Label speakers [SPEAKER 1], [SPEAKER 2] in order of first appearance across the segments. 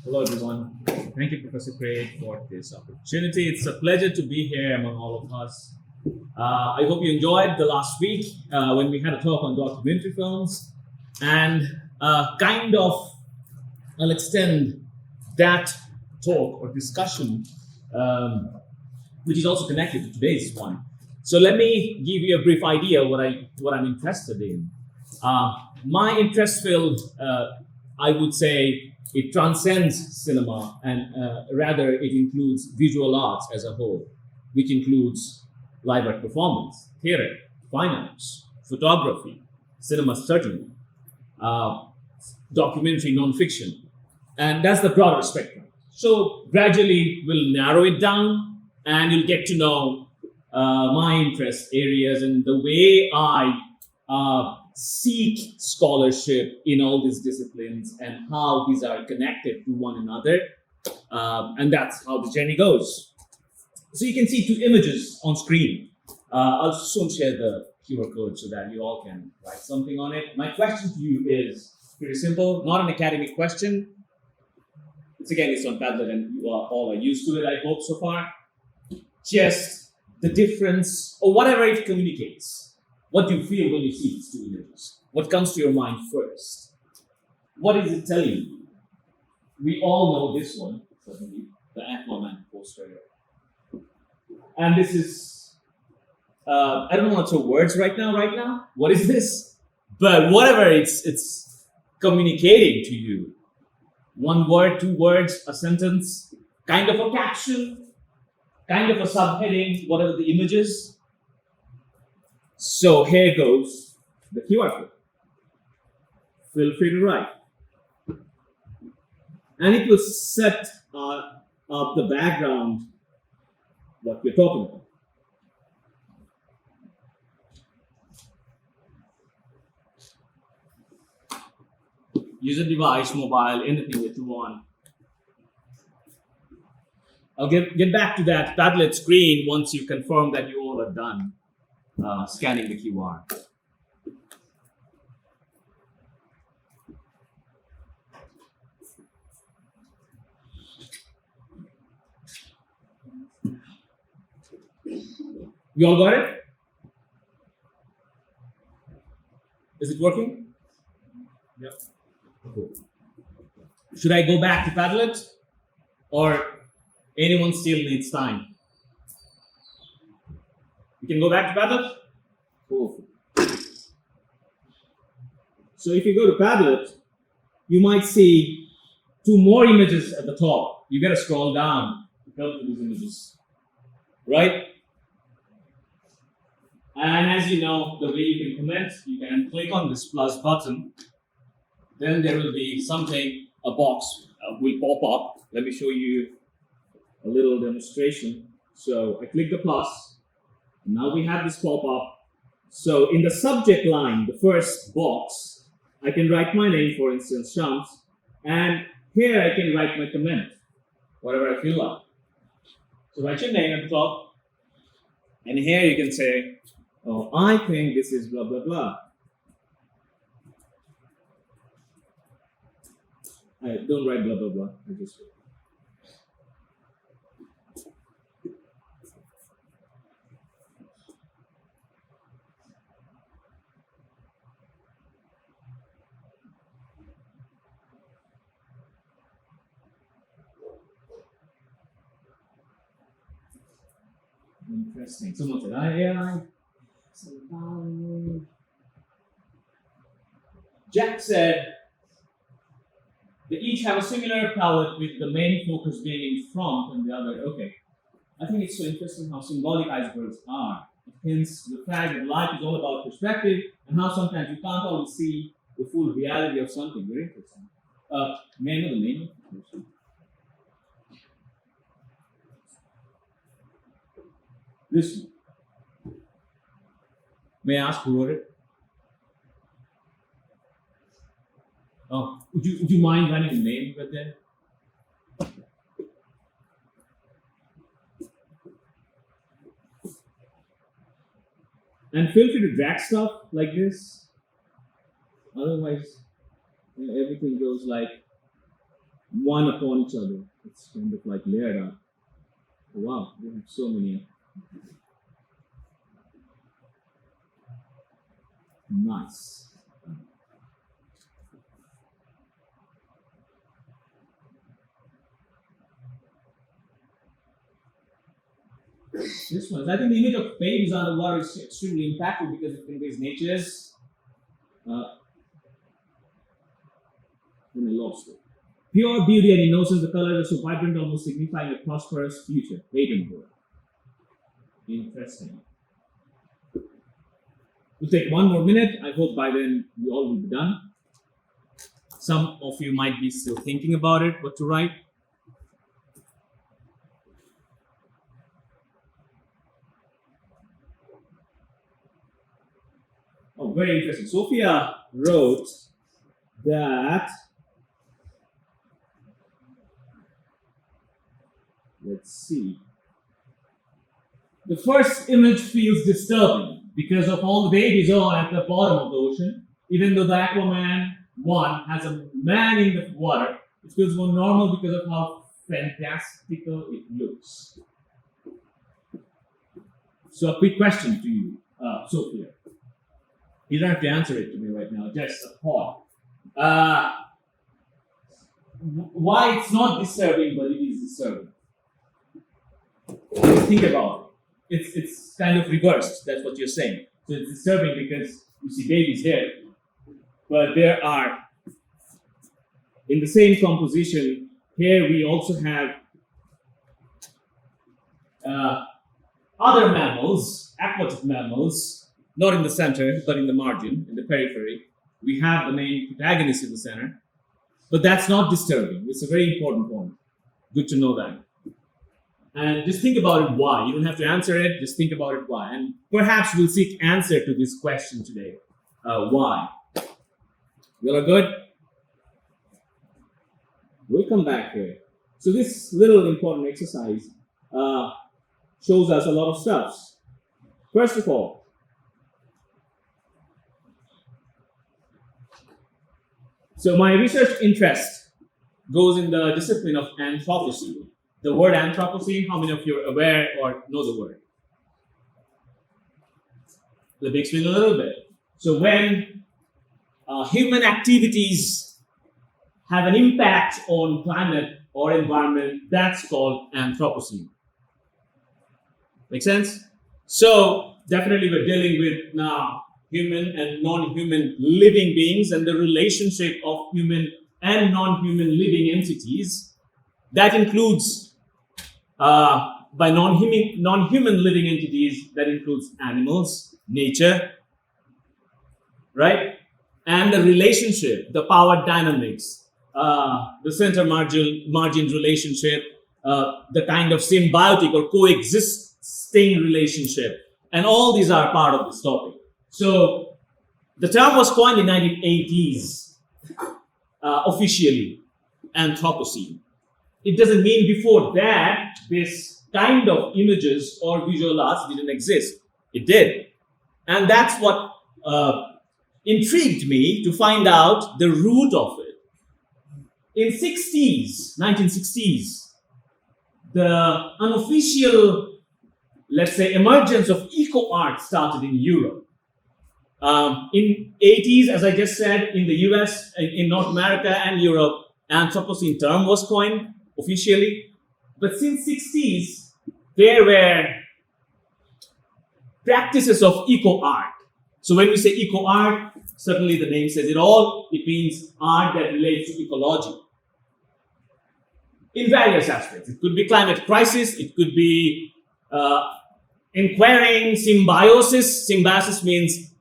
[SPEAKER 1] Hello, everyone. Thank you, Professor Craig, for this opportunity. It's a pleasure to be here among all of us. I hope you enjoyed the last week when we had a talk on documentary films, and I'll extend that talk or discussion, which is also connected to today's one. So let me give you a brief idea of what I'm interested in. My interest field, I would say, it transcends cinema, and rather it includes visual arts as a whole, which includes live art performance, theater, fine arts, photography, cinema certainly, documentary, nonfiction, and that's the broader spectrum. So gradually we'll narrow it down, and you'll get to know my interest areas and the way I seek scholarship in all these disciplines and how these are connected to one another. And that's how the journey goes. So you can see two images on screen. I'll soon share the QR code so that you all can write something on it. My question to you is pretty simple, not an academic question. It's on Padlet and you all are used to it, I hope, so far. Just the difference or whatever it communicates. What do you feel when you see these two images? What comes to your mind first? What is it telling you? We all know this one, certainly, the Aquaman poster. And this is, I don't want to throw words right now. What is this? But whatever it's communicating to you, one word, two words, a sentence, kind of a caption, kind of a subheading, whatever the image is. So here goes the QR code. Feel free to write. And it will set up the background, what we're talking about. Use a device, mobile, anything that you want. I'll get back to that Padlet screen once you confirm that you all are done scanning the QR. You all got it? Is it working? Yep. Cool. Should I go back to Padlet? Or anyone still needs time? You can go back to Padlet? Cool. So if you go to Padlet, you might see two more images at the top. You gotta scroll down to come to these images, right? And as you know, the way you can comment, you can click on this plus button. Then there will be something, a box will pop up. Let me show you a little demonstration. So I click the plus. Now we have this pop up. So in the subject line, the first box, I can write my name, for instance, Shams. And here I can write my comment, whatever I feel like. So write your name at the top. And here you can say, oh, I think this is blah, blah, blah. I don't write blah, blah, blah. I just interesting. Someone said, AI. Jack said, they each have a similar palette with the main focus being in front and the other. Okay. I think it's so interesting how symbolic icebergs are. It hints to the fact that life is all about perspective and how sometimes you can't always see the full reality of something. Very interesting. May I know the name of the person? This one. May I ask who wrote it? Oh, would you mind running the name right there? And feel free to drag stuff like this. Otherwise, everything goes like one upon each other. It's kind of like layered up. Wow, we have so many. Nice. This one, I think the image of babies underwater is extremely impactful because it conveys nature's. Then I lost it. Pure beauty and innocence, the colors are so vibrant, almost signifying a prosperous future. Edinburgh. Interesting. We'll take one more minute. I hope by then we all will be done. Some of you might be still thinking about it, what to write. Oh, very interesting. Sophia wrote that, let's see, the first image feels disturbing because of all the babies all at the bottom of the ocean. Even though the Aquaman 1 has a man in the water, it feels more normal because of how fantastical it looks. So a quick question to you, Sophia. You don't have to answer it to me right now, just a thought. Why it's not disturbing, but it is disturbing? Think about it. It's kind of reversed, that's what you're saying. So it's disturbing because you see babies here, but there are, in the same composition, here we also have other mammals, aquatic mammals, not in the center, but in the margin, in the periphery. We have the main protagonist in the center, but that's not disturbing. It's a very important point. Good to know that. And just think about it why. You don't have to answer it, just think about it why. And perhaps we'll seek answer to this question today. Why? You all are good? We'll come back here. So this little important exercise shows us a lot of stuff. First of all, so my research interest goes in the discipline of Anthropocene. The word Anthropocene, how many of you are aware or know the word? Let me explain a little bit. So when human activities have an impact on climate or environment, that's called Anthropocene. Make sense? So definitely we're dealing with now human and non-human living beings and the relationship of human and non-human living entities. That includes, by non-human living entities, that includes animals, nature, right? And the relationship, the power dynamics, the center-margin relationship, the kind of symbiotic or coexisting relationship. And all these are part of this topic. So the term was coined in 1980s, officially, Anthropocene. It doesn't mean before that this kind of images or visual arts didn't exist. It did. And that's what intrigued me to find out the root of it. In 1960s, the unofficial, let's say, emergence of eco art started in Europe. In 80s, as I just said, in the US, in North America and Europe, Anthropocene term was coined officially. But since 60s, there were practices of eco art. So when we say eco art, certainly the name says it all. It means art that relates to ecology in various aspects. It could be climate crisis. It could be inquiring symbiosis. Symbiosis means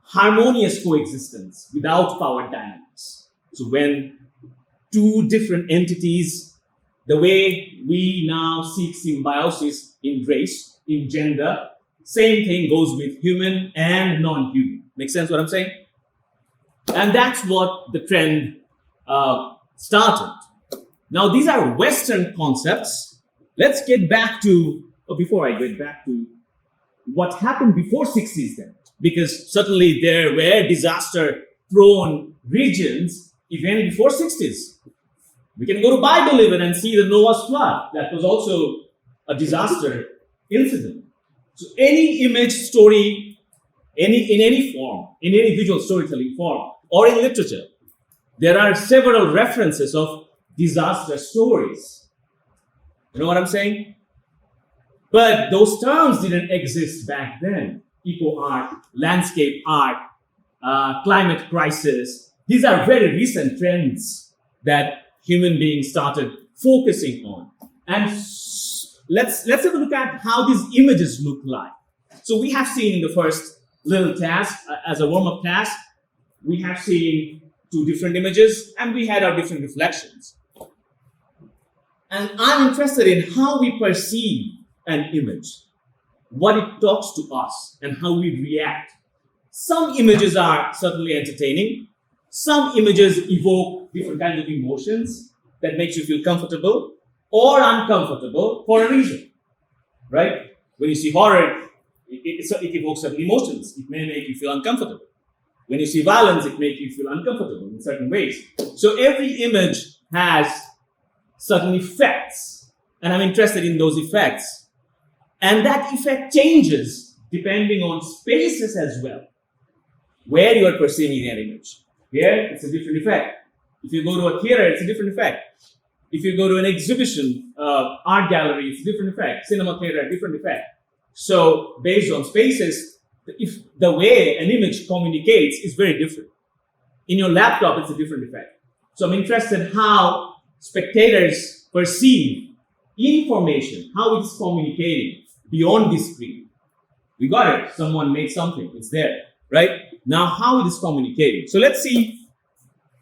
[SPEAKER 1] harmonious coexistence without power dynamics. So when two different entities, the way we now seek symbiosis in race, in gender, same thing goes with human and non-human. Make sense what I'm saying? And that's what the trend started. Now, these are Western concepts. Let's get back to, before I get back to what happened before 60s then. Because certainly there were disaster-prone regions even before 60s. We can go to Bible even and see the Noah's flood. That was also a disaster incident. So any image story, in any form, in any visual storytelling form, or in literature, there are several references of disaster stories. You know what I'm saying? But those terms didn't exist back then. Eco art, landscape art, climate crisis. These are very recent trends that human beings started focusing on. And let's have a look at how these images look like. So we have seen in the first little task, as a warm-up task, we have seen two different images and we had our different reflections. And I'm interested in how we perceive an image, what it talks to us, and how we react. Some images are certainly entertaining. Some images evoke different kinds of emotions that makes you feel comfortable or uncomfortable for a reason, right? When you see horror, it evokes certain emotions. It may make you feel uncomfortable. When you see violence, it makes you feel uncomfortable in certain ways. So every image has certain effects, and I'm interested in those effects. And that effect changes depending on spaces as well, where you are perceiving that image. Here, it's a different effect. If you go to a theater, it's a different effect. If you go to an exhibition, art gallery, it's a different effect. Cinema theater, different effect. So based on spaces, if the way an image communicates is very different. In your laptop, it's a different effect. So I'm interested in how spectators perceive information, how it's communicating beyond the screen. We got it. Someone made something. It's there, right? Now, how it is communicating. So let's see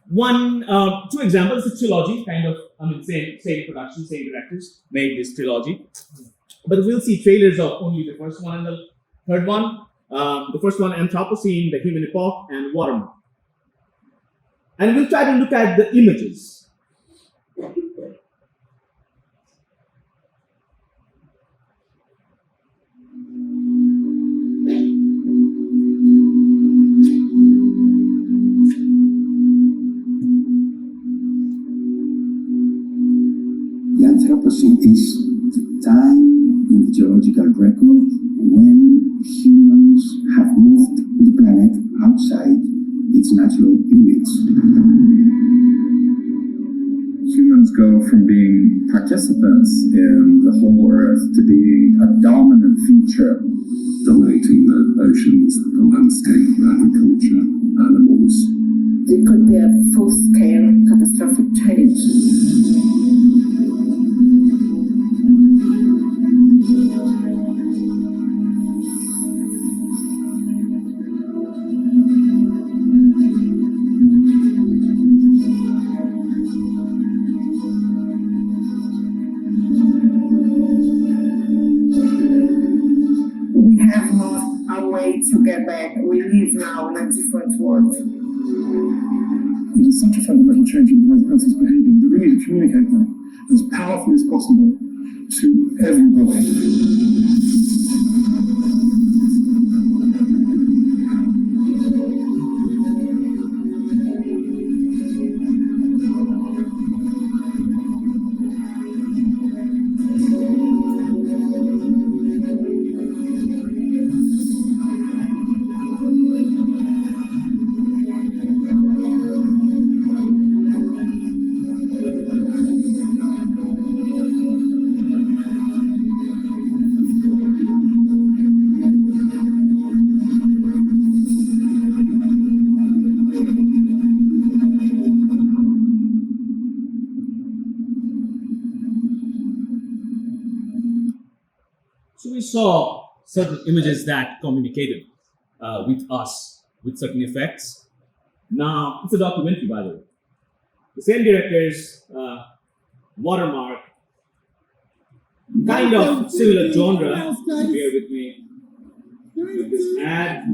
[SPEAKER 1] two examples. It's a trilogy, kind of, same production, same directors made this trilogy. But we'll see trailers of only the first one and the third one. The first one, Anthropocene, the Human Epoch, and Watermark. And we'll try to look at the images.
[SPEAKER 2] The Anthropocene is the time in the geological record when humans have moved the planet outside its natural limits. Humans go from being participants in the whole Earth to being a dominant feature, dominating the oceans, the landscape, agriculture, animals.
[SPEAKER 3] It could be a full-scale catastrophic change. We have lost our way to get back. We live now in a different world.
[SPEAKER 2] It is such a fundamental change in the way the person's behaving that we need to communicate that as powerfully as possible to everybody.
[SPEAKER 1] So we saw certain images that communicated with us with certain effects. Now, it's a documentary, by the way. The same directors, Watermark, kind of similar genre. Bear with me with this ad.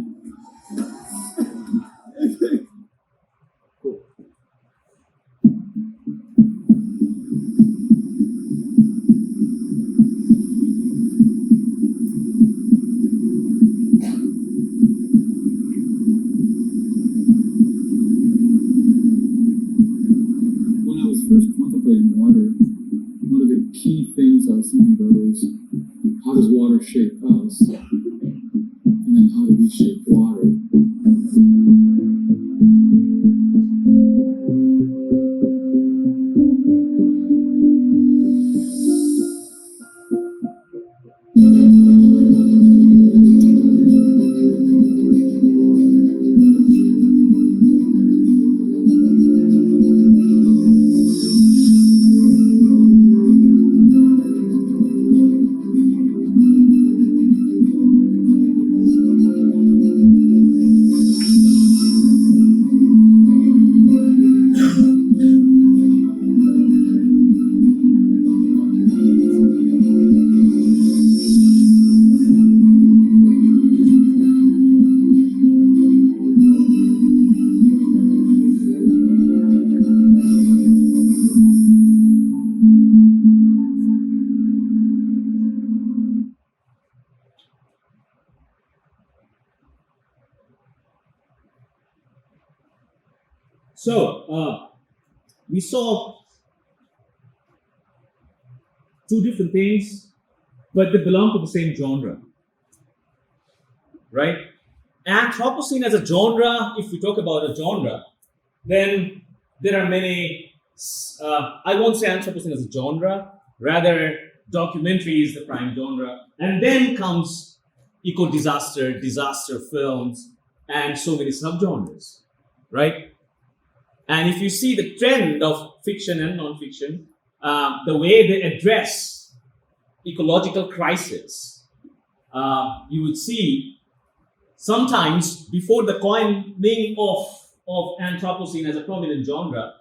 [SPEAKER 1] Cool.
[SPEAKER 2] When I was first contemplating
[SPEAKER 4] water, one of the key things I was thinking about is how does water shape us? And then how do we shape water?
[SPEAKER 1] So, we saw two different things, but they belong to the same genre, right? Anthropocene as a genre, if we talk about a genre, then there are many, I won't say Anthropocene as a genre, rather documentary is the prime genre, and then comes eco-disaster, disaster films, and so many subgenres, right? And if you see the trend of fiction and non-fiction, the way they address ecological crisis, you would see sometimes before the coining of Anthropocene as a prominent genre,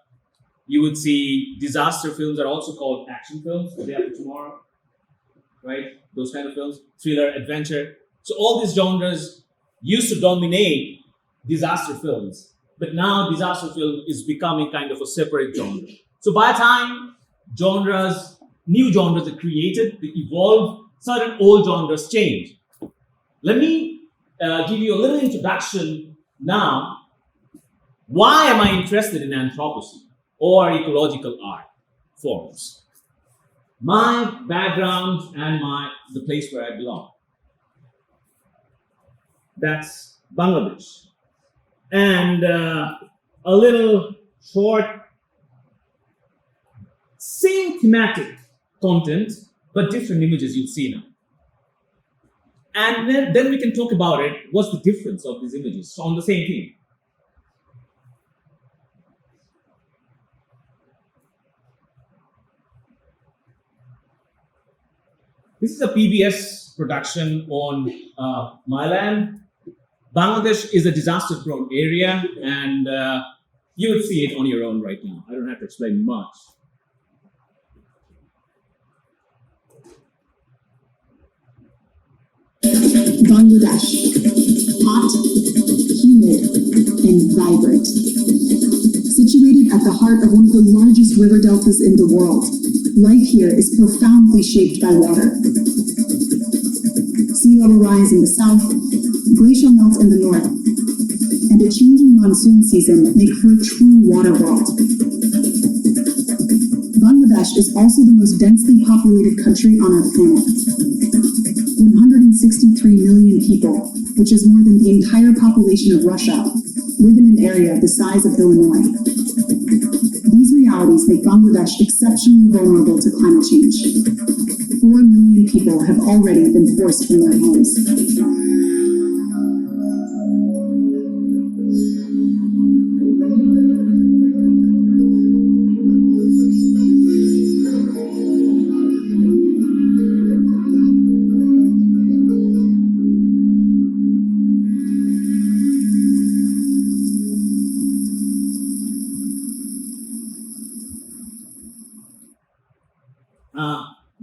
[SPEAKER 1] you would see disaster films are also called action films, The Day After Tomorrow, right? Those kind of films, thriller, adventure. So all these genres used to dominate disaster films. But now disaster film is becoming kind of a separate genre. So by the time new genres are created, they evolve, certain old genres change. Let me give you a little introduction now. Why am I interested in Anthropocene or ecological art forms? My background and the place where I belong. That's Bangladesh. And a little short, same thematic content, but different images you'll see now. And then we can talk about it. What's the difference of these images on the same theme? This is a PBS production on my land. Bangladesh is a disaster-prone area, and you would see it on your own right now. I don't have to explain much.
[SPEAKER 5] Bangladesh, hot, humid, and vibrant. Situated at the heart of one of the largest river deltas in the world, life here is profoundly shaped by water. Sea level rise in the south, glacial melt in the north, and a changing monsoon season make for a true water world. Bangladesh is also the most densely populated country on our planet. 163 million people, which is more than the entire population of Russia, live in an area the size of Illinois. These realities make Bangladesh exceptionally vulnerable to climate change. 4 million people have already been forced from their homes.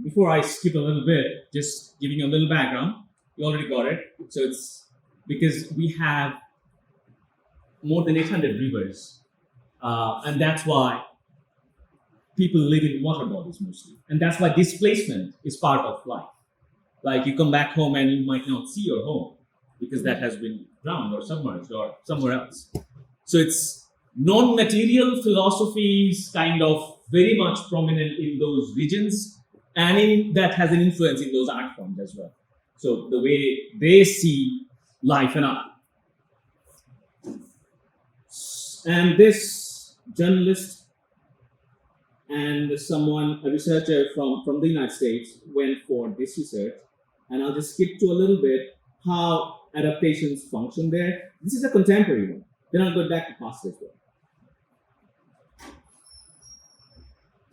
[SPEAKER 1] Before I skip a little bit, just giving you a little background. You already got it. So it's because we have more than 800 rivers, and that's why people live in water bodies mostly, and that's why displacement is part of life. Like you come back home and you might not see your home because that has been drowned or submerged or somewhere else. So it's non-material philosophies kind of very much prominent in those regions, and that has an influence in those art forms as well. So the way they see life and art. And this journalist and a researcher from the United States went for this research. And I'll just skip to a little bit how adaptations function there. This is a contemporary one. Then I'll go back to past as well.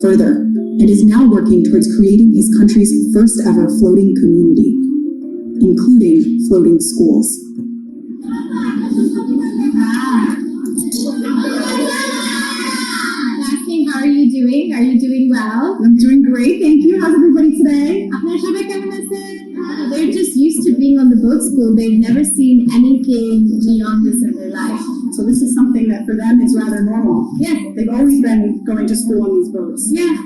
[SPEAKER 5] Further, and is now working towards creating his country's first ever floating community, including floating schools.
[SPEAKER 6] Tahsin, how are you doing? Are you doing well?
[SPEAKER 5] I'm doing great, thank you. How's everybody today?
[SPEAKER 6] They're just used to being on the boat school. They've never seen anything beyond this in their life.
[SPEAKER 5] So this is something that for them is rather normal.
[SPEAKER 6] Yes.
[SPEAKER 5] They've always been going to school on these boats.
[SPEAKER 6] Yeah.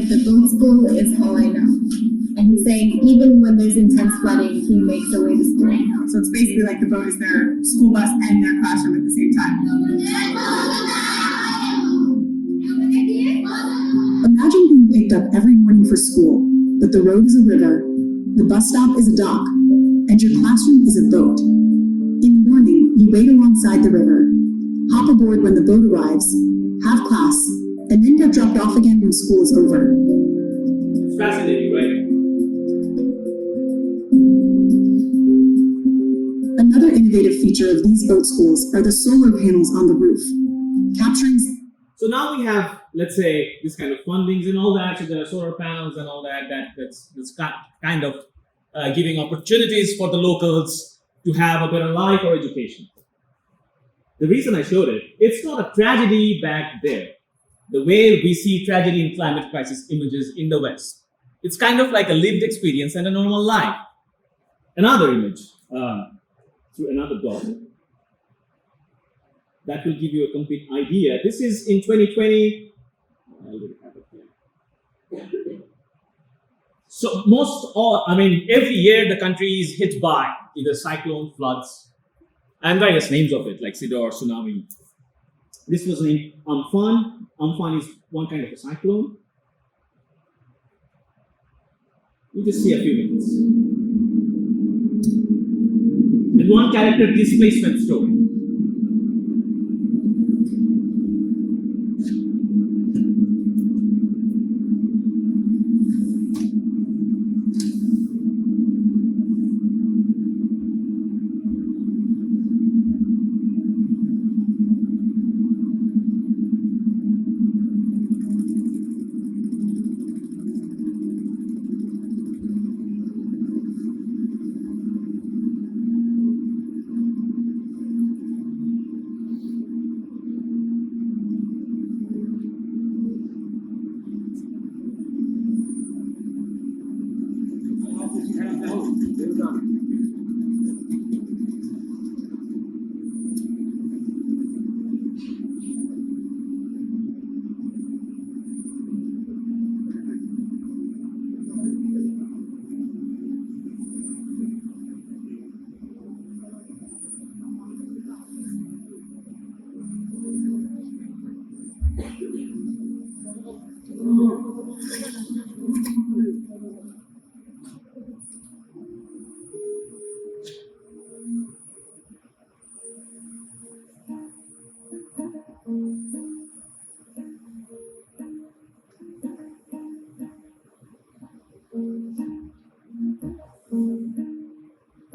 [SPEAKER 6] The boat school is all I know. And he's saying even when there's intense flooding, he makes a way to school.
[SPEAKER 5] So it's basically like the boat is their school bus and their classroom at the same time. Imagine being picked up every morning for school, but the road is a river, the bus stop is a dock, and your classroom is a boat. In the morning, you wait alongside the river, hop aboard when the boat arrives, have class, and then get dropped off again when school is over.
[SPEAKER 1] It's fascinating, right?
[SPEAKER 5] Another innovative feature of these boat schools are the solar panels on the roof, capturing.
[SPEAKER 1] So now we have, let's say, this kind of fundings and all that. So there are solar panels and all that. That's kind of giving opportunities for the locals to have a better life or education. The reason I showed it, it's not a tragedy back there. The way we see tragedy in climate crisis images in the West. It's kind of like a lived experience and a normal life. Another image through another dot. That will give you a complete idea. This is in 2020. So every year the country is hit by either cyclone, floods, and various names of it, like Sidor, tsunami. This was named Amphan. Amphan is one kind of a cyclone. You just see a few minutes. And one character displacement story.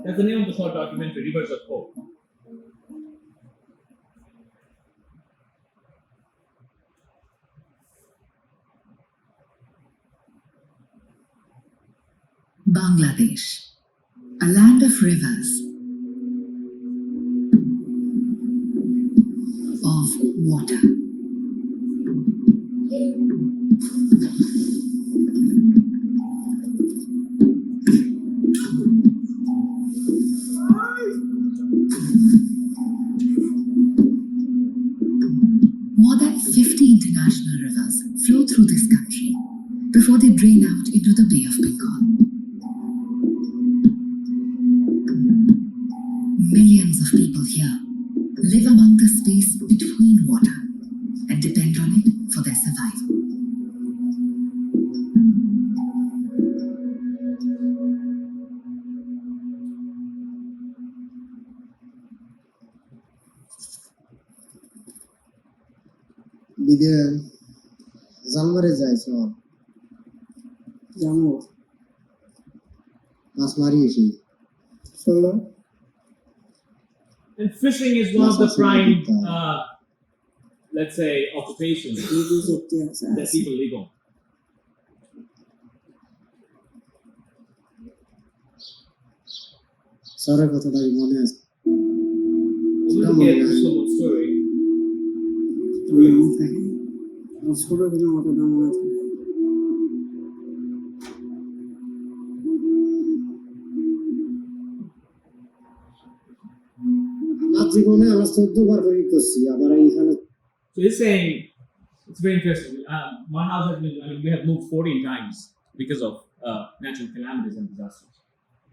[SPEAKER 1] That's the name of the short documentary, Rivers of Hope.
[SPEAKER 7] Bangladesh, a land of rivers, of water. More than 50 international rivers flow through this country before they drain out into the Bay of Bengal. Millions of people here space between water and depend on it for their survival.
[SPEAKER 8] বিদে জালমারে যাইছ
[SPEAKER 3] যাবো
[SPEAKER 8] মাছ মারি এসে
[SPEAKER 3] চলো
[SPEAKER 1] And fishing is one of the prime, let's say, occupations that people live on.
[SPEAKER 8] স্যারের কথাটা কি মনে আছে
[SPEAKER 1] We're going to get to someone's story.
[SPEAKER 3] মনে থাকে ছোট দিনের অতটা মনে থাকে
[SPEAKER 8] আমার জীবনে আমরা 14 বার করে করছি আবার এইখানে
[SPEAKER 1] So he's saying, it's very interesting. My house has been, we have moved 14 times because of natural calamities and disasters.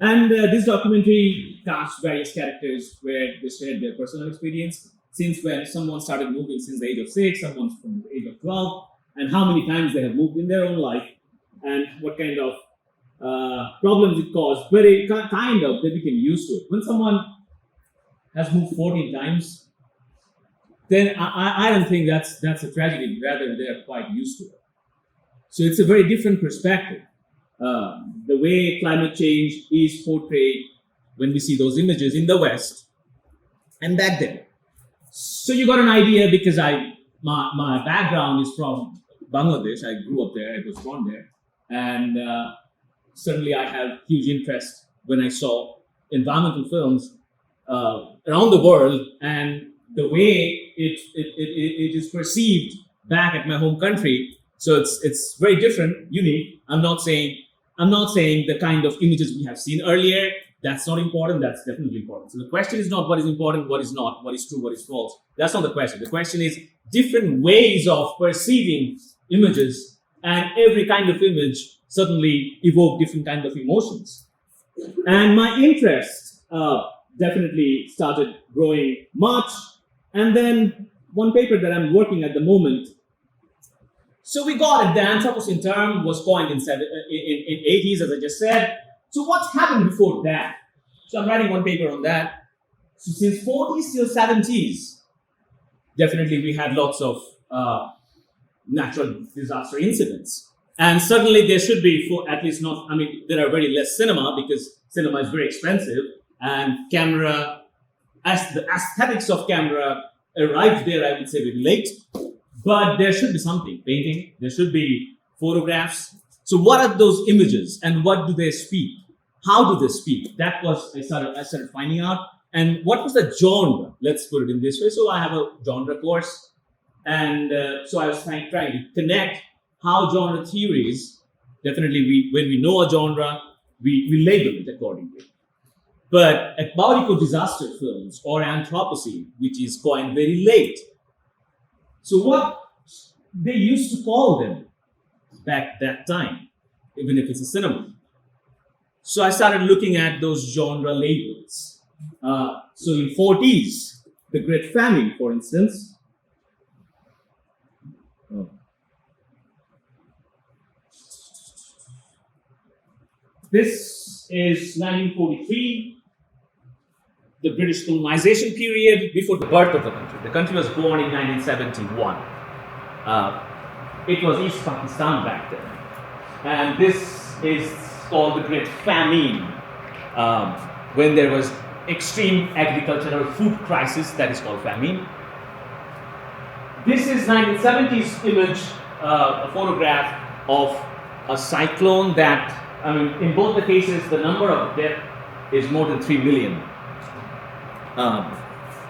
[SPEAKER 1] And this documentary casts various characters where they shared their personal experience since when someone started moving since the age of 6, someone from the age of 12, and how many times they have moved in their own life, and what kind of problems it caused. But it kind of, they became used to it. When someone has moved 14 times, then I don't think that's a tragedy. Rather, they're quite used to it. So it's a very different perspective. The way climate change is portrayed when we see those images in the West and back then. So you got an idea because my background is from Bangladesh. I grew up there. I was born there, and certainly I have huge interest when I saw environmental films around the world and the way it is perceived back at my home country. So it's very different, unique. I'm not saying the kind of images we have seen earlier. That's not important. That's definitely important. So the question is not what is important, what is not, what is true, what is false. That's not the question. The question is different ways of perceiving images, and every kind of image certainly evoke different kind of emotions. And my interest definitely started growing much. And then one paper that I'm working at the moment. So we got it. The Anthropocene term was coined in 80s, as I just said. So what's happened before that? So I'm writing one paper on that. So since 40s till 70s, definitely we had lots of natural disaster incidents. And certainly there should be, for at least not, I mean, there are very less cinema because cinema is very expensive, and camera, as the aesthetics of camera arrived there, I would say, very late. But there should be something, painting, there should be photographs. So what are those images and what do they speak? How do they speak? That was, I started finding out. And what was the genre? Let's put it in this way. So I have a genre course. And so I was trying to connect how genre theories, definitely when we know a genre, we label it accordingly. But about eco-disaster films or Anthropocene, which is coined very late. So what they used to call them back that time, even if it's a cinema. So I started looking at those genre labels. So in 40s, the Great Famine, for instance. This is 1943. The British colonization period before the birth of the country. The country was born in 1971. It was East Pakistan back then. And this is called the Great Famine, when there was extreme agricultural food crisis, that is called famine. This is 1970s image, a photograph of a cyclone that, I mean, in both the cases, the number of death is more than 3 million.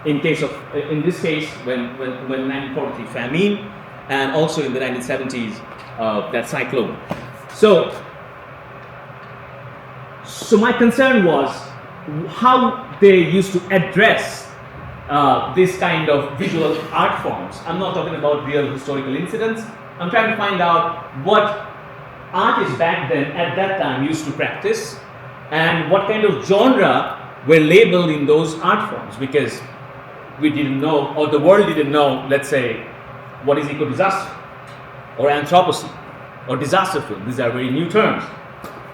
[SPEAKER 1] In this case, when 1943 famine, and also in the 1970s, that cyclone. So my concern was how they used to address this kind of visual art forms. I'm not talking about real historical incidents. I'm trying to find out what artists back then, at that time, used to practice, and what kind of genre were labeled in those art forms, because we didn't know, or the world didn't know, let's say, what is eco-disaster, or Anthropocene, or disaster film. These are very new terms.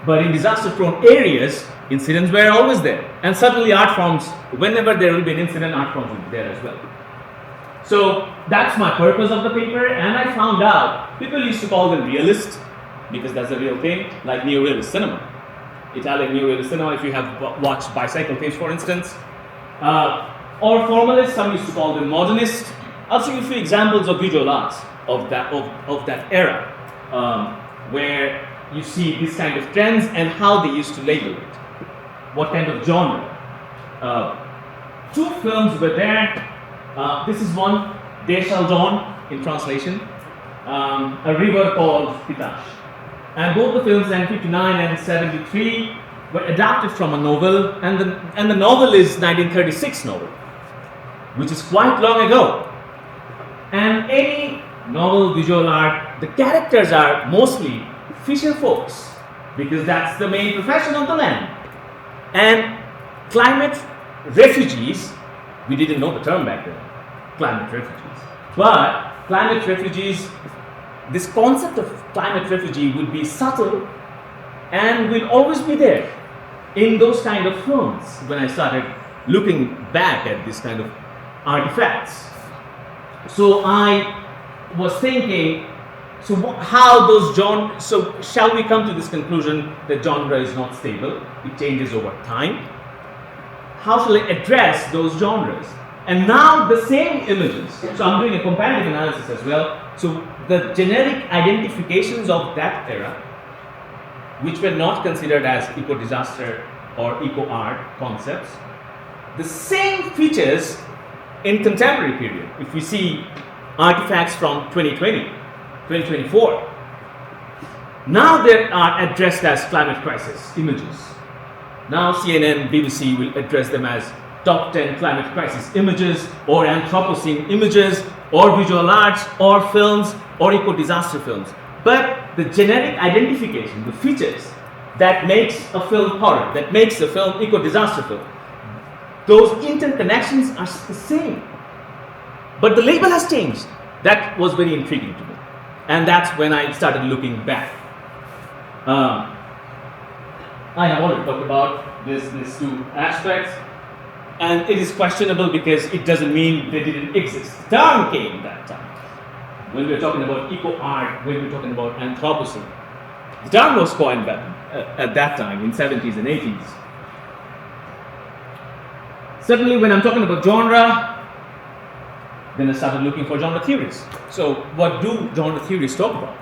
[SPEAKER 1] But in disaster-prone areas, incidents were always there. And certainly art forms, whenever there will be an incident, art forms will be there as well. So that's my purpose of the paper, and I found out people used to call them realist, because that's a real thing, like neorealist cinema. Italian neorealist cinema, if you have watched bicycle tapes, for instance. Or formalist, some used to call them modernist. I'll show you a few examples of visual arts of that era, where you see this kind of trends and how they used to label it. What kind of genre. Two films were there. This is one, They Shall Dawn, in translation, a river called Pitash. And both the films, 1959 and 73, were adapted from a novel, and the novel is 1936 novel, which is quite long ago. And any novel, visual art, the characters are mostly fisher folks, because that's the main profession of the land. And climate refugees, we didn't know the term back then, climate refugees. But climate refugees, this concept of climate refugee would be subtle and will always be there in those kind of films when I started looking back at this kind of artifacts. So I was thinking, so how those genres, so shall we come to this conclusion that genre is not stable, it changes over time? How shall I address those genres? And now the same images, so I'm doing a comparative analysis as well, so the generic identifications of that era, which were not considered as eco-disaster or eco-art concepts, the same features in contemporary period. If we see artifacts from 2020, 2024, now they are addressed as climate crisis images. Now CNN, BBC will address them as top 10 climate crisis images, or Anthropocene images, or visual arts, or films, or eco-disaster films. But the generic identification, the features that makes a film horror, that makes a film eco-disaster film, those interconnections are the same. But the label has changed. That was very intriguing to me. And that's when I started looking back. I have already talked about these two aspects. And it is questionable because it doesn't mean they didn't exist. The term came that time. When we were talking about eco-art, when we were talking about Anthropocene, the term was coined at that time, in 70s and 80s. Certainly when I'm talking about genre, then I started looking for genre theories. So what do genre theories talk about?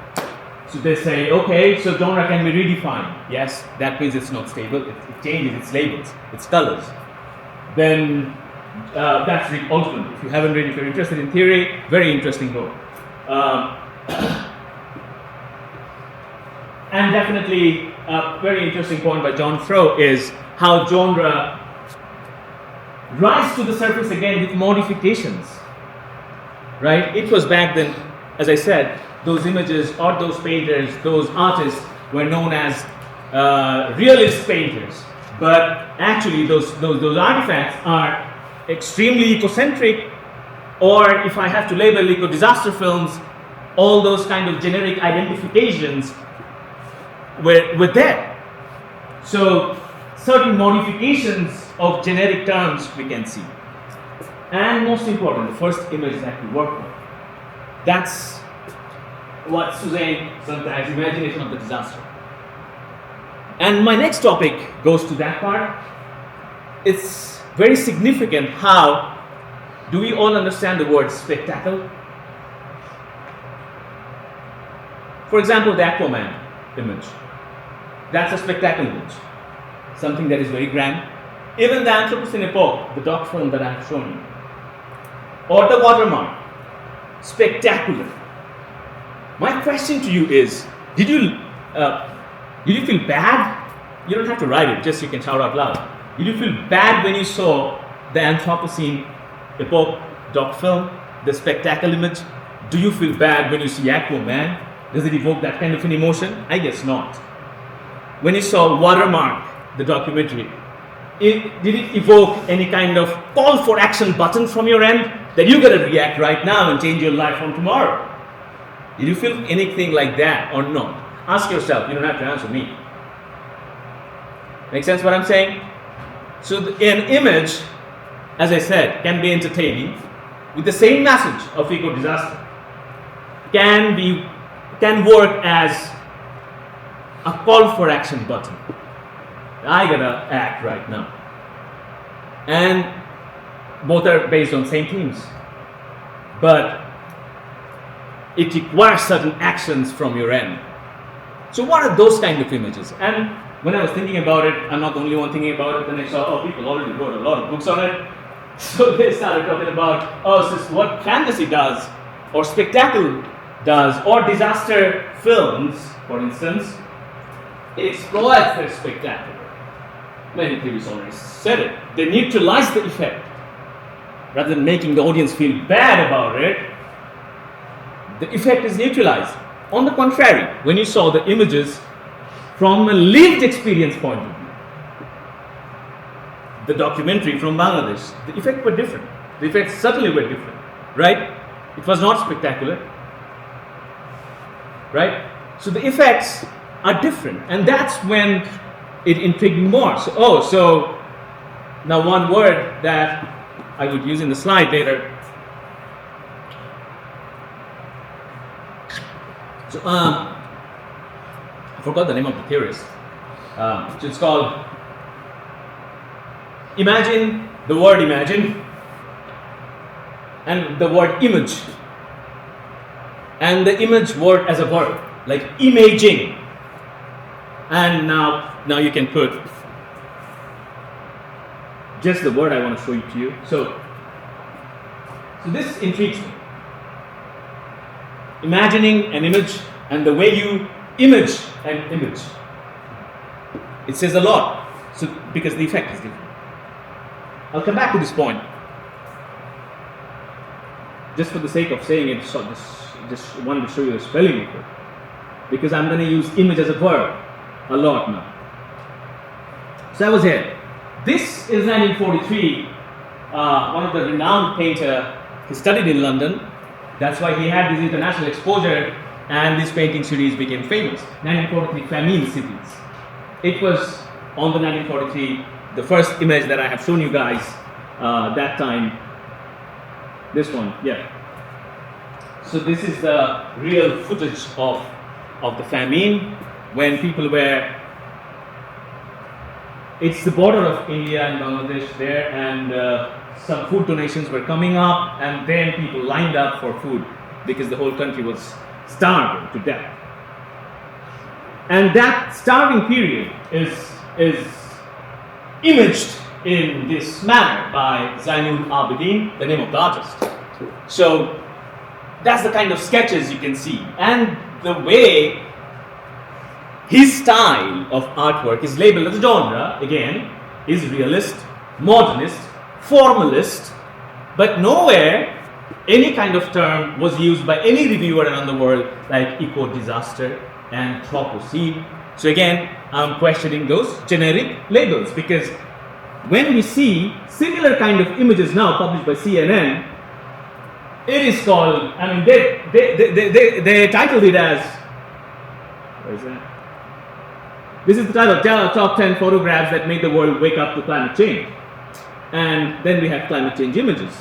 [SPEAKER 1] So they say, okay, so genre can be redefined. Yes, that means it's not stable, it changes its labels, its colors. Then that's Rick Altman. If you haven't read, if you're interested in theory, very interesting book. And definitely a very interesting point by John Throw is how genre rise to the surface again with modifications. Right? It was back then, as I said, those images or those painters, those artists were known as realist painters. But actually those artifacts are extremely ecocentric, or if I have to label eco-disaster films, all those kind of generic identifications were there. So certain modifications of generic terms we can see. And most important, the first image that we work with. That's what Suzanne sometimes imagination of the disaster. And my next topic goes to that part. It's very significant how do we all understand the word spectacle? For example, the Aquaman image. That's a spectacle image. Something that is very grand. Even the Anthropocene epoch, the doc film that I've shown you. Or the watermark. Spectacular. My question to you is, did you feel bad? You don't have to write it, just you can shout out loud. Did you feel bad when you saw the Anthropocene epoch doc film, the spectacle image? Do you feel bad when you see Aquaman? Does it evoke that kind of an emotion? I guess not. When you saw Watermark, the documentary, did it evoke any kind of call for action button from your end that you gotta react right now and change your life from tomorrow? Did you feel anything like that or not? Ask yourself, you don't have to answer me. Make sense what I'm saying? So an image, as I said, can be entertaining with the same message of eco-disaster. Can work as a call for action button. I gotta act right now. And both are based on same themes. But it requires certain actions from your end. So what are those kind of images? And when I was thinking about it, I'm not the only one thinking about it, then I saw, oh, people already wrote a lot of books on it. So they started talking about, oh, this is what fantasy does, or spectacle does, or disaster films, for instance, exploit their spectacle. Many previous already said it. They neutralize the effect. Rather than making the audience feel bad about it, the effect is neutralized. On the contrary, when you saw the images from a lived experience point of view, the documentary from Bangladesh, the effects were different. The effects certainly were different, right? It was not spectacular, right? So the effects are different, and that's when it intrigued me more. So now one word that I would use in the slide later. So I forgot the name of the theorist. So it's called imagine, the word imagine, and the word image, and the image word as a verb, like imaging. And now you can put just the word I want to show it to you. So this intrigues me. Imagining an image and the way you image an image. It says a lot. So because the effect is different. I'll come back to this point. Just for the sake of saying it, so just wanted to show you the spelling of it. Because I'm going to use image as a verb a lot now. So I was here. This is 1943. One of the renowned painter. He studied in London. That's why he had this international exposure, and this painting series became famous. 1943 Famine Cities. It was on the 1943, the first image that I have shown you guys that time. This one, yeah. So this is the real footage of the famine when people were. It's the border of India and Bangladesh there, and some food donations were coming up, and then people lined up for food because the whole country was starving to death. And that starving period is imaged in this manner by Zainul Abidin, the name of the artist. So that's the kind of sketches you can see, and the way his style of artwork is labeled as a genre, again, is realist, modernist, formalist, but nowhere any kind of term was used by any reviewer around the world like eco-disaster, Anthropocene. So again, I'm questioning those generic labels, because when we see similar kind of images now published by CNN, it is called, I mean, they titled it as, where is that? This is the title, Top 10 Photographs That Made the World Wake Up to Climate Change. And then we have climate change images.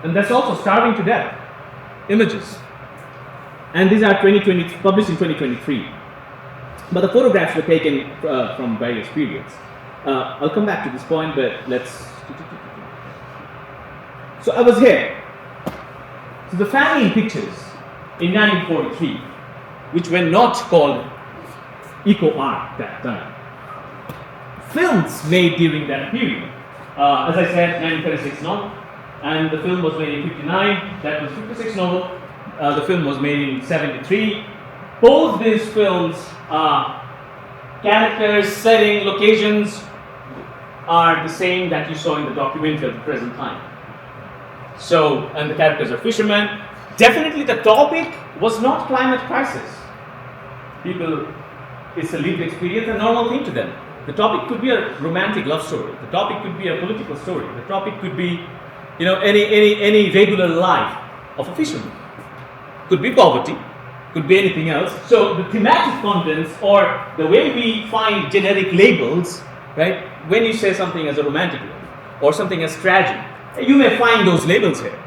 [SPEAKER 1] And that's also starving to death images. And these are published in 2023. But the photographs were taken from various periods. I'll come back to this point, but let's. So I was here. So the family pictures in 1943, which were not called eco-art that time. Films made during that period. As I said, 1936 novel, and the film was made in 59. That was 56 novel. The film was made in 73. Both these films, characters, setting, locations are the same that you saw in the documentary at the present time. So, and the characters are fishermen. definitely the topic was not climate crisis. People, it's a lived experience, a normal thing to them. The topic could be a romantic love story. The topic could be a political story. The topic could be, any regular life of a fisherman. Could be poverty, could be anything else. So the thematic contents, or the way we find generic labels, right? When you say something as a romantic label or something as tragic, you may find those labels here.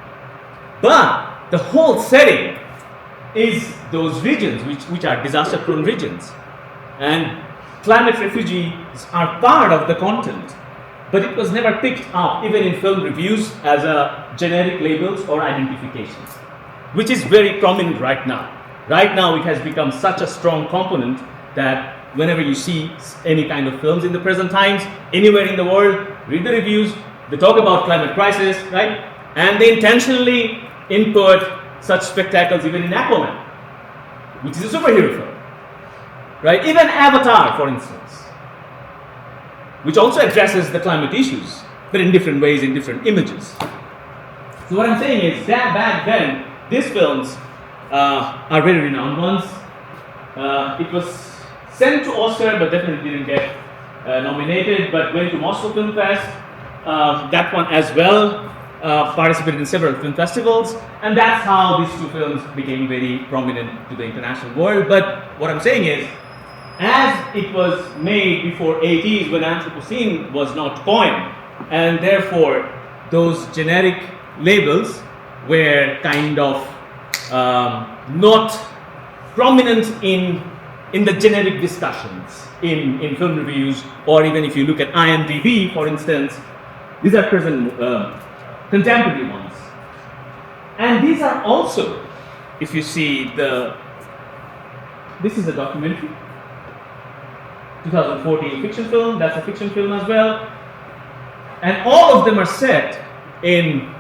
[SPEAKER 1] But the whole setting is those regions which are disaster-prone regions. And climate refugees are part of the content. But it was never picked up, even in film reviews, as a generic labels or identifications, which is very prominent right now. Right now, it has become such a strong component that whenever you see any kind of films in the present times, anywhere in the world, read the reviews, they talk about climate crisis, right? And they intentionally input such spectacles even in Aquaman, which is a superhero film, right? Even Avatar, for instance, which also addresses the climate issues, but in different ways, in different images. So what I'm saying is that back then, these films are very renowned ones. It was sent to Oscar, but definitely didn't get nominated, but went to Moscow Film Fest. That one as well participated in several film festivals, and that's how these two films became very prominent to the international world. But what I'm saying is, as it was made before 80s when Anthropocene was not coined, and therefore those generic labels were kind of not prominent in the generic discussions in film reviews, or even if you look at IMDb, for instance, these are present contemporary ones. And these are also, if you see this is a documentary, 2014 fiction film, that's a fiction film as well. And all of them are set in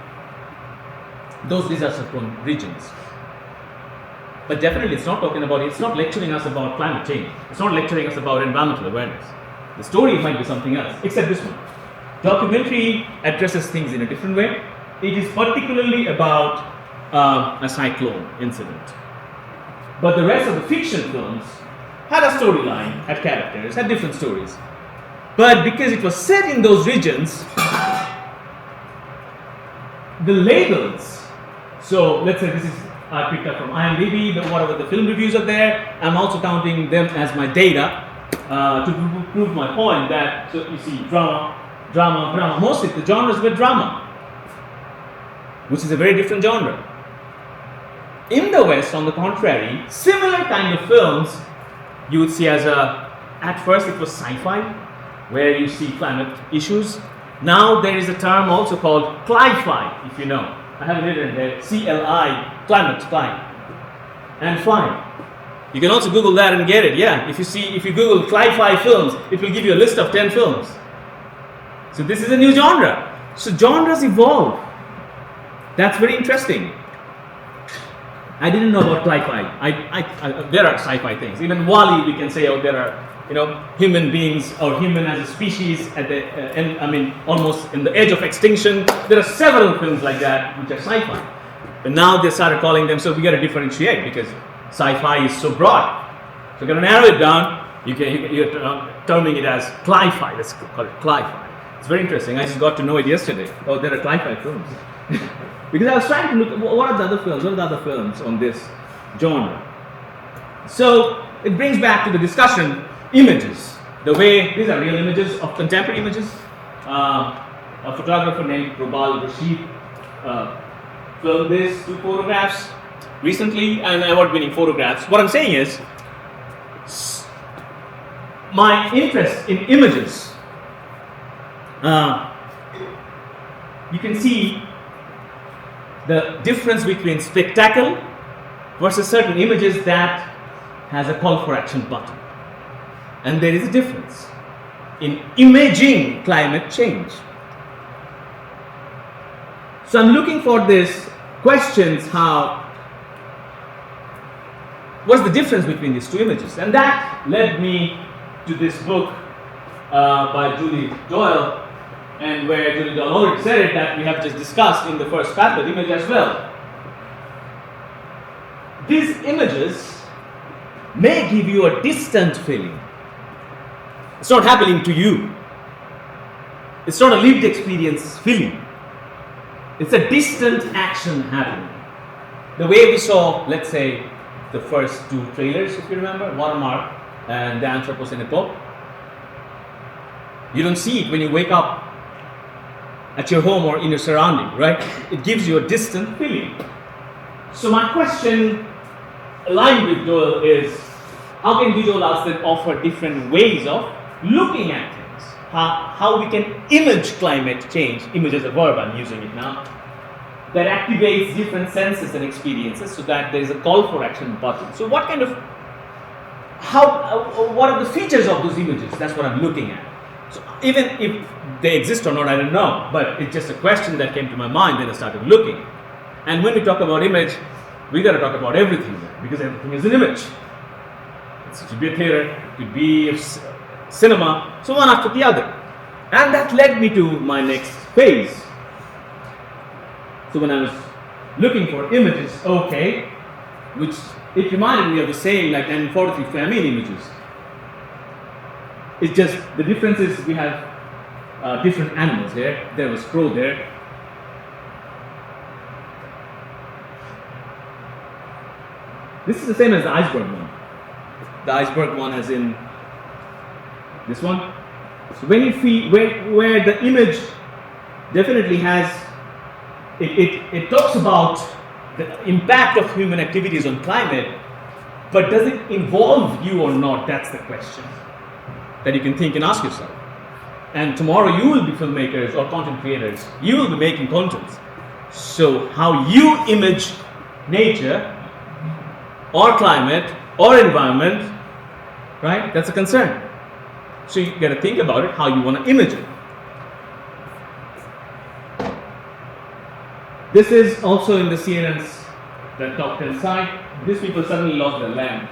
[SPEAKER 1] those disaster-prone regions. But definitely it's not lecturing us about climate change. It's not lecturing us about environmental awareness. The story might be something else, except this one. Documentary addresses things in a different way. It is particularly about a cyclone incident. But the rest of the fiction films had a storyline, had characters, had different stories. But because it was set in those regions, the labels, so let's say this is I picked up from IMDb, whatever the film reviews are there, I'm also counting them as my data to prove my point that, so you see drama, mostly the genres were drama, which is a very different genre. In the West, on the contrary, similar kind of films you would see as at first it was sci-fi, where you see climate issues. Now there is a term also called cli-fi, if you know. I have it written there, CLI, climate, and fi. You can also Google that and get it, yeah. If you Google cli-fi films, it will give you a list of 10 films. So this is a new genre. So genres evolve. That's very interesting. I didn't know about cli-fi. There are sci-fi things. Even WALL-E, we can say, there are human beings or human as a species at the almost in the edge of extinction. There are several films like that which are sci-fi. But now they started calling them, so we got to differentiate because sci-fi is so broad. So we're going to narrow it down. You're terming it as cli-fi. Let's call it cli-fi. It's very interesting. I just got to know it yesterday. Oh, there are cli-fi films. Because I was trying to look, what are the other films on this genre? So it brings back to the discussion, images. The way, these are real images of contemporary images. A photographer named Rubal Rashid filmed these 2 photographs recently, and award-winning photographs. What I'm saying is, my interest in images, you can see the difference between spectacle versus certain images that has a call for action button. And there is a difference in imaging climate change. So I'm looking for these questions, what's the difference between these 2 images? And that led me to this book by Julie Doyle, and where Julie Doyle already said it, that we have just discussed in the first pathway, image as well. these images may give you a distant feeling. It's not happening to you. It's not a lived experience feeling. It's a distant action happening. The way we saw, let's say, the first two trailers, if you remember, Watermark and the Anthropocene epoch. You don't see it when you wake up at your home or in your surrounding, right? It gives you a distant feeling. So my question, aligned with Joel, is how can visual arts then offer different ways of looking at things? How we can image climate change, image as a verb, I'm using it now, that activates different senses and experiences so that there is a call for action button. So what kind of, what are the features of those images? That's what I'm looking at. So even if they exist or not, I don't know, but it's just a question that came to my mind, then I started looking. And when we talk about image, we got to talk about everything, because everything is an image. It could be a theater, it could be a cinema, so one after the other. And that led me to my next phase. So when I was looking for images, okay, which it reminded me of the same like 1943 famine images. It's just the difference is we have different animals there. There was crow there. This is the same as the iceberg one. The iceberg one as in this one. So when you feel where the image definitely has it talks about the impact of human activities on climate, but does it involve you or not? That's the question that you can think and ask yourself. And tomorrow you will be filmmakers or content creators. You will be making content. So how you image nature or climate or environment, right? That's a concern. So you got to think about it, how you want to image it. This is also in the CNN's the top 10 site. These people suddenly lost their land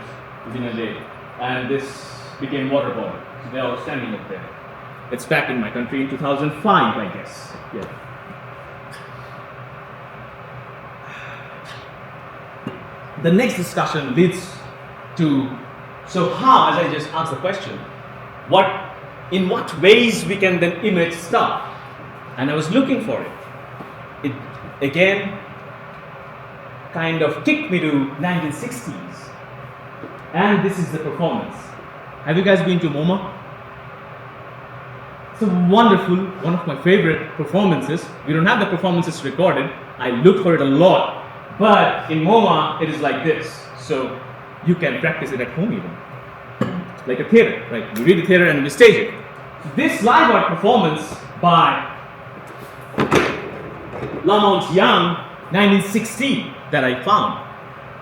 [SPEAKER 1] within a day, and this became waterborne. So they are standing up there. It's back in my country in 2005, I guess. Yeah. The next discussion leads to, so how, as I just asked the question, in what ways we can then image stuff? And I was looking for it. It again kind of kicked me to 1960s. And this is the performance. Have you guys been to MoMA? It's a wonderful, one of my favorite performances. We don't have the performances recorded. I look for it a lot. But in MoMA, it is like this. So you can practice it at home even. Like a theater, right? You read the theater and we stage it. This live art performance by Lamont Young, 1960, that I found.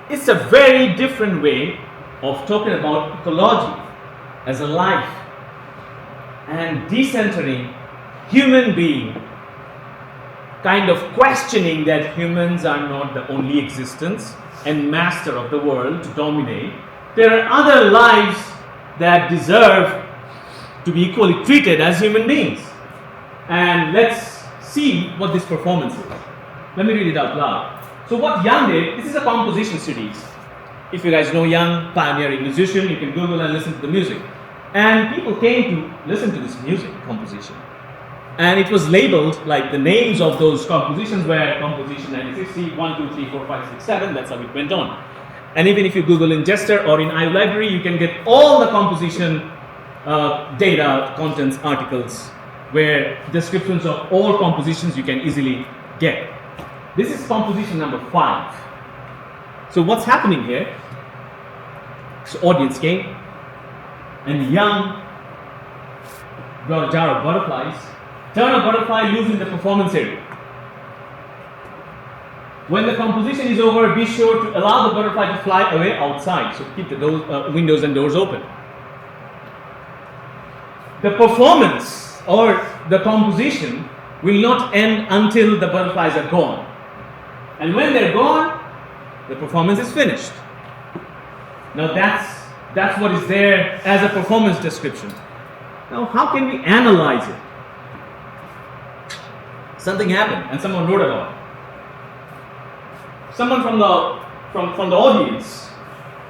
[SPEAKER 1] It's a very different way of talking about ecology as a life and decentering human being, kind of questioning that humans are not the only existence and master of the world to dominate. There are other lives that deserve to be equally treated as human beings. And let's see what this performance is. Let me read it out loud. So what Young did, this is a composition series. If you guys know Young, pioneering musician, you can Google and listen to the music. And people came to listen to this music composition. And it was labeled like the names of those compositions were composition 1960, 1, 2, 3, 4, 5, 6, 7, that's how it went on. And even if you Google in Jester or in iLibrary, you can get all the composition data, contents, articles, where descriptions of all compositions you can easily get. This is composition number 5. So what's happening here? So audience came, and Young brought a jar of butterflies, turn a butterfly loose in the performance area. When the composition is over, be sure to allow the butterfly to fly away outside. So keep the doors, windows and doors open. The performance or the composition will not end until the butterflies are gone. And when they're gone, the performance is finished. Now that's what is there as a performance description. Now how can we analyze it? Something happened and someone wrote about it. Someone from the from the audience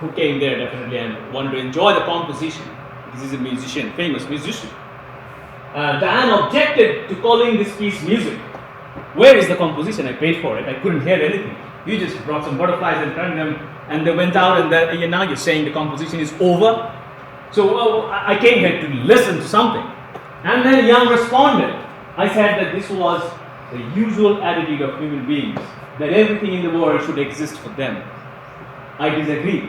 [SPEAKER 1] who came there definitely and wanted to enjoy the composition. This is a musician, famous musician. Diane objected to calling this piece music. Where is the composition? I paid for it. I couldn't hear anything. You just brought some butterflies and turned them, and they went out, and then now you're saying the composition is over. So I came here to listen to something. And then Young responded. I said that this was the usual attitude of human beings, that everything in the world should exist for them. I disagree.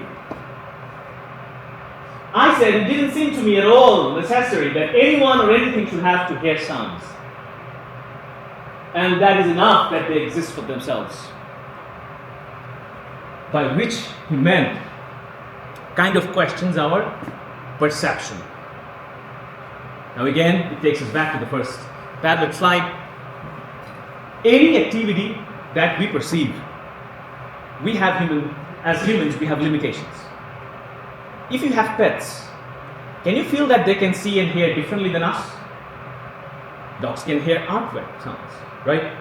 [SPEAKER 1] I said it didn't seem to me at all necessary that anyone or anything should have to hear sounds. And that is enough that they exist for themselves. By which he meant kind of questions our perception. Now again, it takes us back to the first Padlet slide. Any activity that we perceive, as humans, we have limitations. If you have pets, can you feel that they can see and hear differently than us? Dogs can hear artwork sounds, right?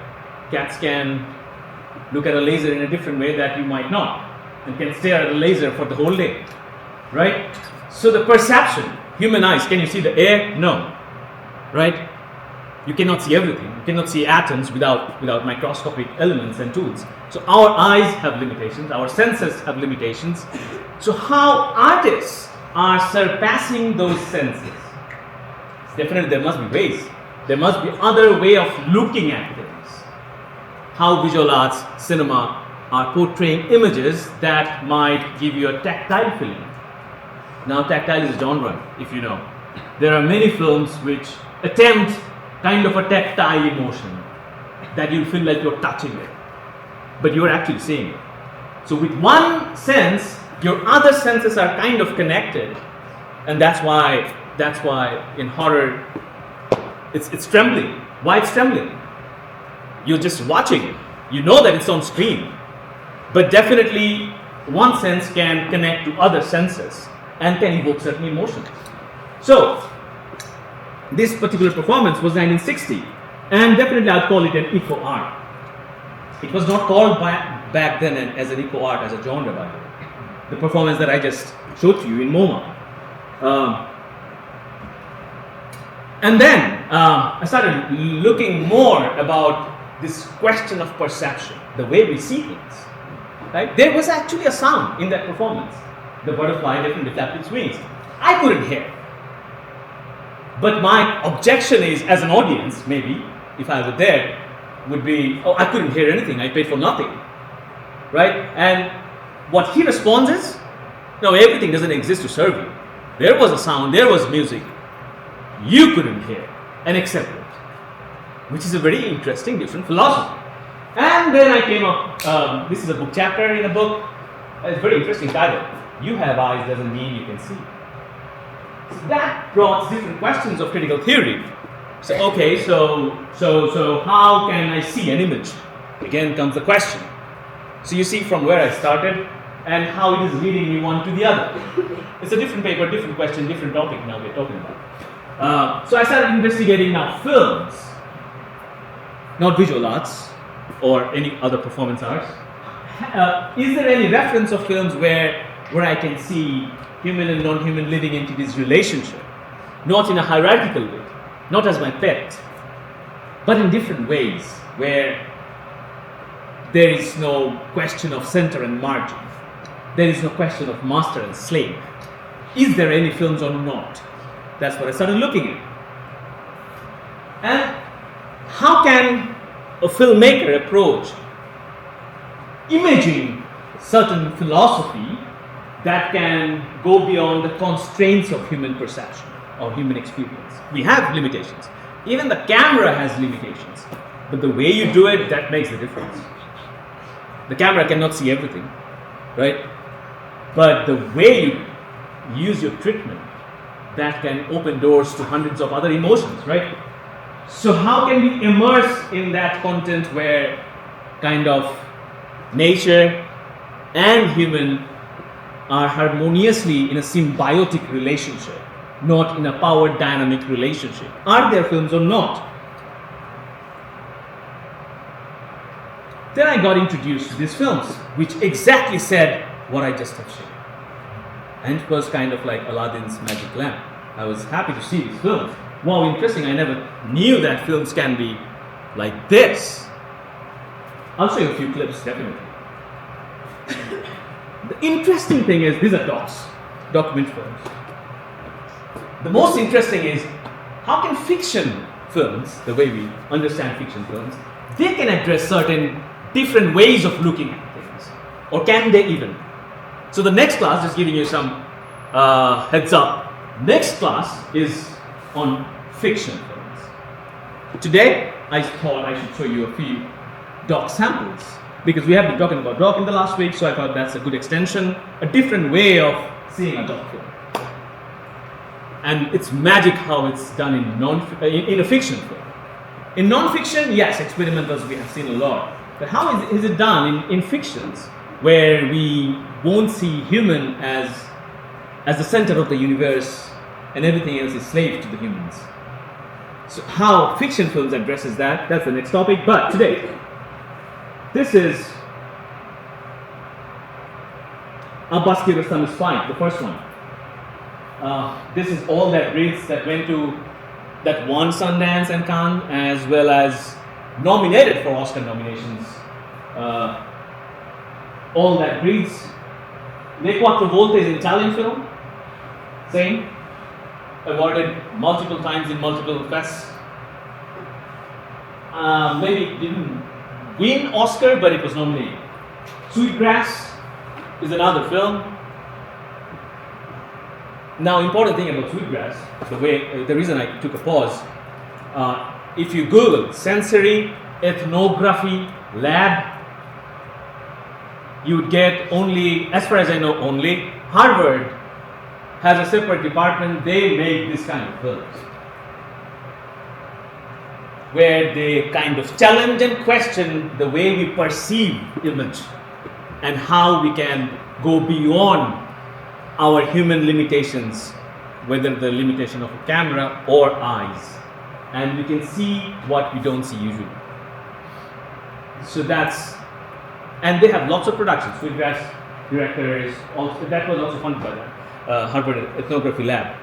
[SPEAKER 1] Cats can look at a laser in a different way that you might not, and can stare at a laser for the whole day, right? So the perception, human eyes, can you see the air? No, right? You cannot see everything. You cannot see atoms without microscopic elements and tools. So our eyes have limitations, our senses have limitations. So how artists are surpassing those senses? Definitely there must be ways. There must be other way of looking at things. How visual arts, cinema are portraying images that might give you a tactile feeling. Now tactile is a genre, if you know. There are many films which attempt kind of a tactile emotion that you feel like you're touching it, but you're actually seeing it. So with one sense, your other senses are kind of connected, and that's why in horror it's trembling. Why it's trembling? You're just watching it. You know that it's on screen, but definitely one sense can connect to other senses and can evoke certain emotions. So this particular performance was 1960, and definitely I'd call it an eco art. It was not called back then as an eco art, as a genre, by the way. The performance that I just showed to you in MoMA. And then I started looking more about this question of perception, the way we see things. Right? There was actually a sound in that performance. The butterfly definitely flapped its wings. I couldn't hear. But my objection is, as an audience, maybe, if I were there, would be, oh, I couldn't hear anything, I paid for nothing. Right? And what he responds is, no, everything doesn't exist to serve you. There was a sound, there was music. You couldn't hear and accept it. Which is a very interesting, different philosophy. And then I came up, this is a book chapter in a book. It's a very interesting title. You have eyes doesn't mean you can see. So that brought different questions of critical theory. So okay, so how can I see an image? Again comes the question. So you see from where I started and how it is leading me one to the other. It's a different paper, different question, different topic now we're talking about. So I started investigating now films, not visual arts or any other performance arts. Is there any reference of films where I can see human and non-human living entities relationship, not in a hierarchical way, not as my pet, but in different ways where there is no question of center and margin, there is no question of master and slave. Is there any films or not? That's what I started looking at. And how can a filmmaker approach imaging certain philosophy that can go beyond the constraints of human perception or human experience? We have limitations. Even the camera has limitations. But the way you do it, that makes the difference. The camera cannot see everything, right? But the way you use your treatment, that can open doors to hundreds of other emotions, right? So how can we immerse in that content where kind of nature and human are harmoniously in a symbiotic relationship, not in a power dynamic relationship? Are there films or not? then I got introduced to these films, which exactly said what I just have shared. And it was kind of like Aladdin's magic lamp. I was happy to see these films. Wow, interesting. I never knew that films can be like this. I'll show you a few clips, definitely. The interesting thing is, these are document films. The most interesting is, how can fiction films, the way we understand fiction films, they can address certain different ways of looking at things. Or can they even? So the next class, just giving you some heads up, next class is on fiction films. Today, I thought I should show you a few doc samples, because we have been talking about doc in the last week, so I thought that's a good extension, a different way of seeing a doc film. And it's magic how it's done in a fiction film. In non-fiction, yes, experimentals we have seen a lot, but how is it done in fictions, where we won't see human as the center of the universe and everything else is slave to the humans? So how fiction films addresses that, that's the next topic. But today, this is Abbas Kiarostami's fight, the first one. This is all that reads that won Sundance and Cannes, as well as nominated for Oscar nominations. All that breathes. Le Quattro Volte is an Italian film. Same. Awarded multiple times in multiple fests. Maybe didn't win Oscar, but it was nominated. Sweetgrass is another film. Now, important thing about Sweetgrass, the reason I took a pause, if you Google sensory ethnography lab, you would get only, as far as I know, only Harvard has a separate department. They make this kind of films, where they kind of challenge and question the way we perceive image and how we can go beyond our human limitations, whether the limitation of a camera or eyes, and we can see what we don't see usually. So that's, and they have lots of productions. Sweetgrass directors, also, that was also funded by that Harvard Ethnography Lab,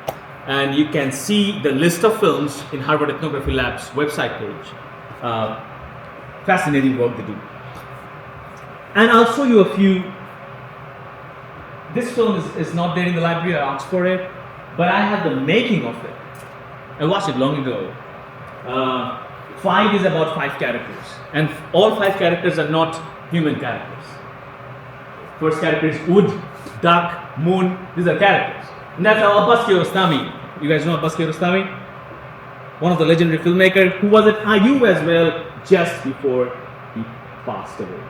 [SPEAKER 1] and you can see the list of films in Harvard Ethnography Lab's website page. Fascinating work they do. And I'll show you a few. This film is not there in the library, I asked for it, but I have the making of it. I watched it long ago. 5 is about 5 characters, and all 5 characters are not human characters. First character is wood, duck, moon, these are characters. And that's Abbas Kiarostami. You guys know Abbas Kiarostami? One of the legendary filmmakers who was at IU as well just before he passed away.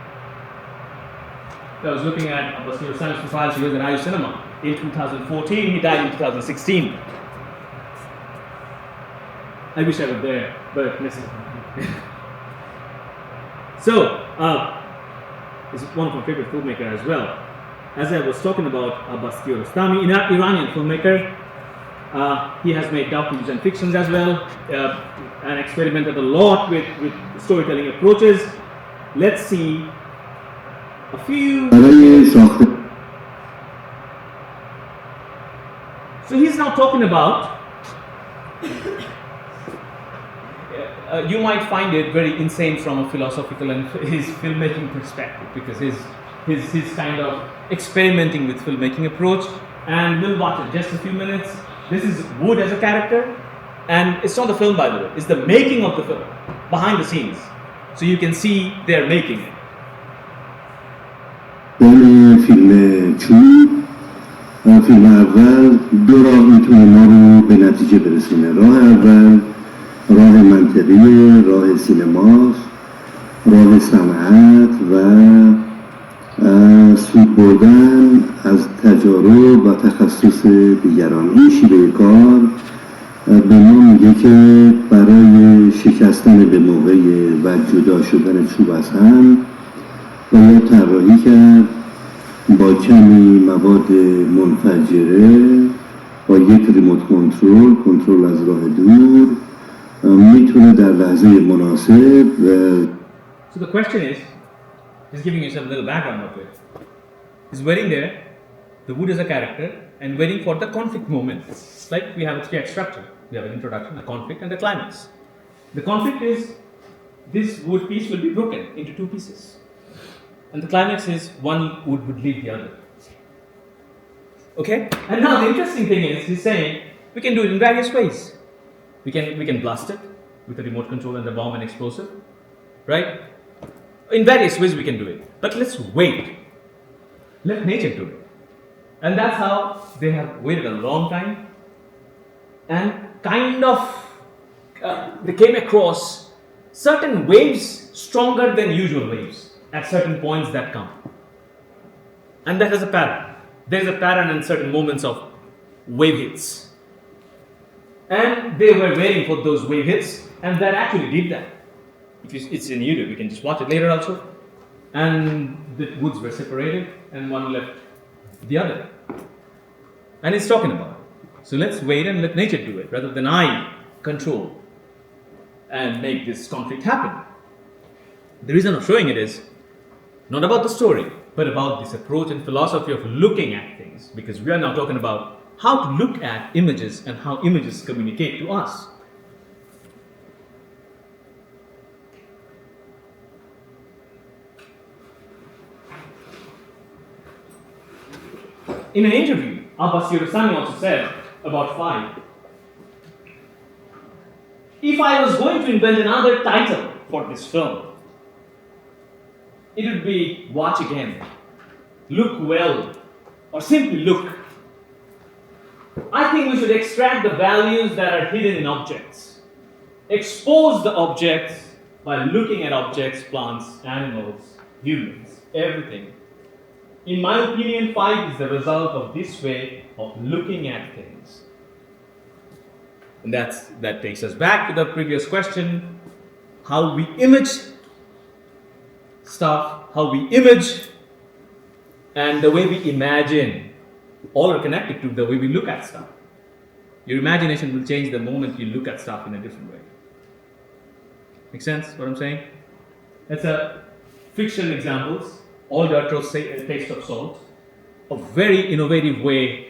[SPEAKER 1] I was looking at Abbas Kiarostami's profile. He was at IU Cinema in 2014. He died in 2016. I wish I was there, but listen. So, he's one of my favorite filmmakers as well. As I was talking about Abbas Kiarostami, an Iranian filmmaker, he has made documentaries and fictions as well, and experimented a lot with storytelling approaches. Let's see a few. So he's now talking about. You might find it very insane from a philosophical and his filmmaking perspective, because his kind of experimenting with filmmaking approach. And we'll watch it just a few minutes. This is Wood as a character, and it's not the film, by the way. It's the making of the film, behind the scenes, so you can see they're making it.
[SPEAKER 9] فیلم چوب فیلم اول 2 راه میتونه ما رو به نتیجه برسونه. راه اول راه منطقی، راه سینماست، راه صنعت و سود بردن از تجارب و تخصص دیگران. این شیوه کار به ما میگه که برای شکستن به موقع و جدا شدن چوب از هم باید طراحی کرد با کمی مواد منفجره، با یک ریموت کنترل از راه دور، میتونه در لحظه مناسب.
[SPEAKER 1] So the question is, Just giving you some little background of it. He's waiting there, the wood is a character, and waiting for the conflict moment. It's like we have a 3-act structure. We have an introduction, a conflict, and a climax. The conflict is this wood piece will be broken into 2 pieces. And the climax is one wood would leave the other. Okay? And now the interesting thing is, he's saying we can do it in various ways. We can blast it with a remote control and a bomb and explosive, right? In various ways we can do it. But let's wait. Let nature do it. And that's how they have waited a long time. And kind of they came across certain waves stronger than usual waves at certain points that come. And that has a pattern. There's a pattern in certain moments of wave hits. And they were waiting for those wave hits, and that actually did that. It's in YouTube, you can just watch it later also. And the woods were separated, and one left the other. And it's talking about it. So let's wait and let nature do it, rather than I control and make this conflict happen. The reason of showing it is not about the story, but about this approach and philosophy of looking at things, because we are now talking about how to look at images and how images communicate to us. In an interview, Abbas Yerusani also said about 5. If I was going to invent another title for this film, it would be Watch Again, Look Well, or simply Look. I think we should extract the values that are hidden in objects, expose the objects by looking at objects, plants, animals, humans, everything. In my opinion, 5 is the result of this way of looking at things. And that takes us back to the previous question, how we image stuff, how we image, and the way we imagine, all are connected to the way we look at stuff. Your imagination will change the moment you look at stuff in a different way. Make sense what I'm saying? That's a fiction examples. All the Taste of Salt, a very innovative way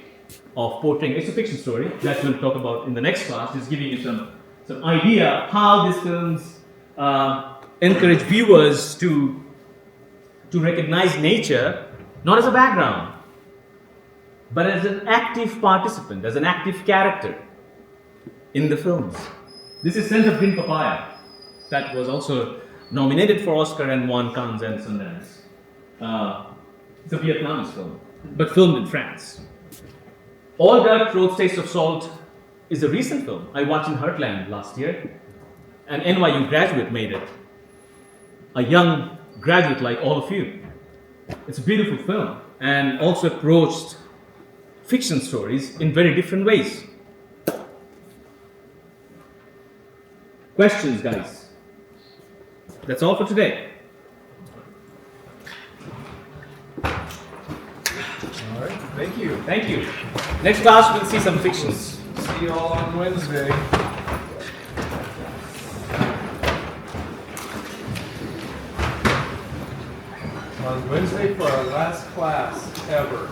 [SPEAKER 1] of portraying. It's a fiction story that we'll talk about in the next class. Just giving you some idea how these films encourage viewers to recognize nature not as a background, but as an active participant, as an active character in the films. This is Scent of Green Papaya, that was also nominated for Oscar and won Cannes and Sundance. It's a Vietnamese film, but filmed in France. All Dark Road's Taste of Salt is a recent film. I watched in Heartland last year. An NYU graduate made it. A young graduate like all of you. It's a beautiful film and also approached fiction stories in very different ways. Questions, guys? That's all for today.
[SPEAKER 10] All right, thank you.
[SPEAKER 1] Thank you. Next class, we'll see some fictions.
[SPEAKER 10] See you all on Wednesday. On Wednesday for our last class ever.